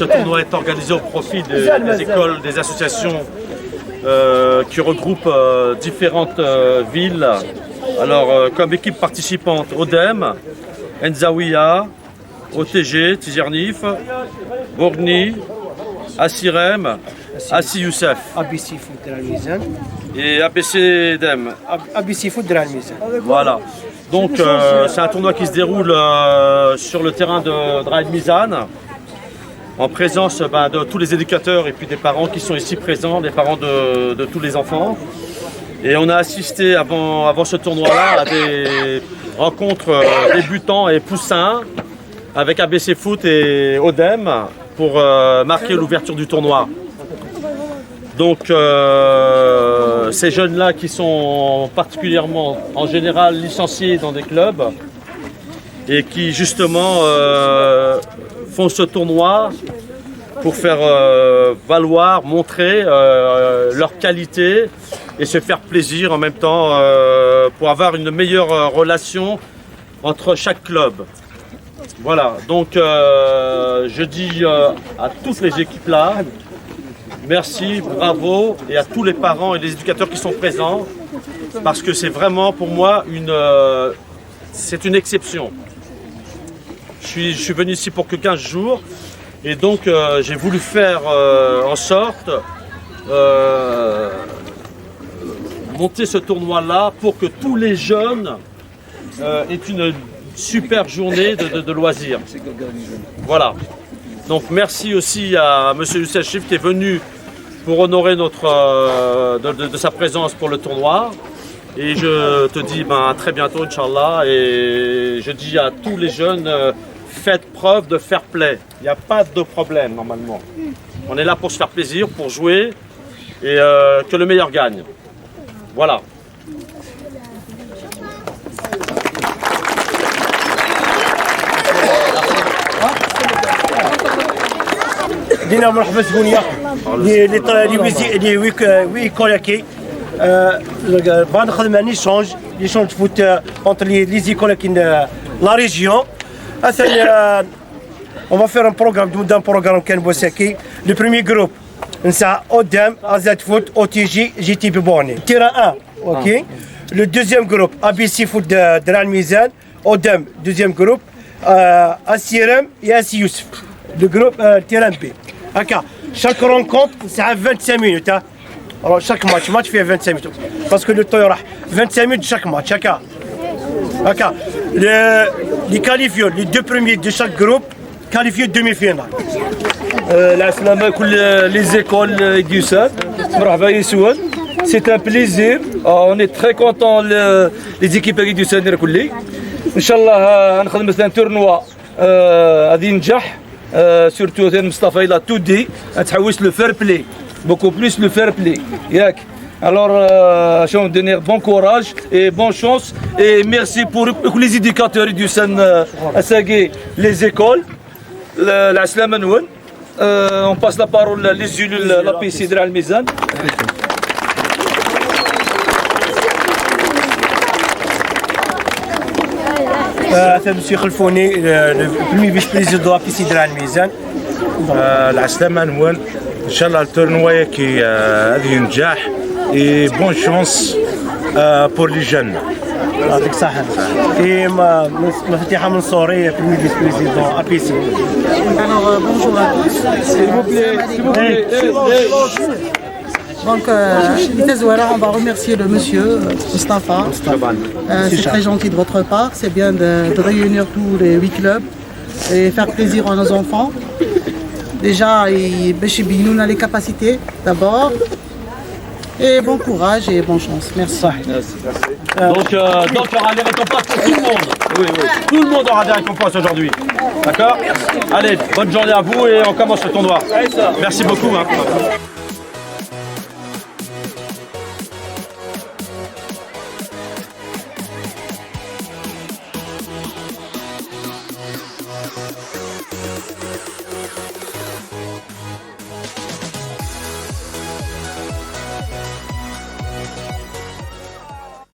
ce tournoi est organisé au profit des écoles, des associations qui regroupent différentes villes. Alors, comme équipe participante, ODEM, Enzawiya, OTG, Tizernif, Bourgni, Assirem, Assi Youssef. ABC Foot de l'Almizan. Et ABC Dem. ABC Foot de l'Almizan. Voilà. Donc, c'est un tournoi qui se déroule sur le terrain de Draïd Mizan, en présence de tous les éducateurs et puis des parents qui sont ici présents, des parents de tous les enfants. Et on a assisté avant ce tournoi-là à des rencontres débutants et poussins avec ABC Foot et ODEM pour marquer l'ouverture du tournoi. Donc ces jeunes-là qui sont particulièrement en général licenciés dans des clubs et qui justement font ce tournoi pour faire valoir, montrer leur qualité et se faire plaisir en même temps pour avoir une meilleure relation entre chaque club. Voilà, donc je dis à toutes les équipes là, merci, bravo, et à tous les parents et les éducateurs qui sont présents, parce que c'est vraiment pour moi c'est une exception. Je suis venu ici pour que 15 jours, et donc j'ai voulu faire en sorte monter ce tournoi-là pour que tous les jeunes aient une super journée de loisirs. Voilà. Donc merci aussi à M. Youssef Chif qui est venu pour honorer de sa présence pour le tournoi. Et je te dis à très bientôt, Inch'Allah. Et je dis à tous les jeunes, faites preuve de fair play. Il n'y a pas de problème normalement. On est là pour se faire plaisir, pour jouer et que le meilleur gagne. Voilà. دينا مرحبا زبونية لي ويكولاكي بعد نخدم ان ايشونج فوت entre les écoles qui la région. On va faire un programme كان بوساكي. Le premier groupe نسا ODEM, AZ Foot, OTG, GTB Borné. Terrain 1, ok. Le deuxième groupe ABC Foot de l'Almizan, ODEM, deuxième groupe, Assirem et Assi Youssef. Le groupe terrain B. Chaque rencontre, c'est à 25 minutes. Hein. Alors chaque match fait 25 minutes. Parce que le temps est 25 minutes chaque match. Les qualifiés, les deux premiers de chaque groupe, qualifiés demi-finale. العسلامة كل les écoles Youssef, مرحبا يسون. C'est un plaisir. On est très content les équipes Youssef كلي. إن شاء الله نخدم مثلا تورنوا غادي ينجح. Surtout Mustafa il a tout dit. تحوس le fair play. Beaucoup plus le fair play. ياك. Alors, je vais vous donner bon courage et bonne chance. Et merci pour les éducateurs du Sen Assagé, les écoles, l'Aslam Anoun. On passe la parole à les élus de la PC de l'Almizan. هذا مسيو خلفوني البريمي فيس بريزيدون بيسي ديال الميزان. العسلامة نوان ان شاء الله التورنوا كي غادي ينجح اي بون شانس بور لي جون. يعطيك الصحة. Et Mafatiha Mansouri, premier vice-président APC. Alors bonjour à tous. S'il vous plaît. Donc, on va remercier le monsieur Mustafa. C'est très gentil de votre part. C'est bien de réunir tous les 8 clubs et faire plaisir à nos enfants. Déjà, on a les capacités d'abord. Et bon courage et bonne chance. Merci. Donc il y aura des récompenses pour tout le monde. Oui. Tout le monde aura des récompenses aujourd'hui. D'accord? Allez, bonne journée à vous et on commence le tournoi. Merci beaucoup. Hein.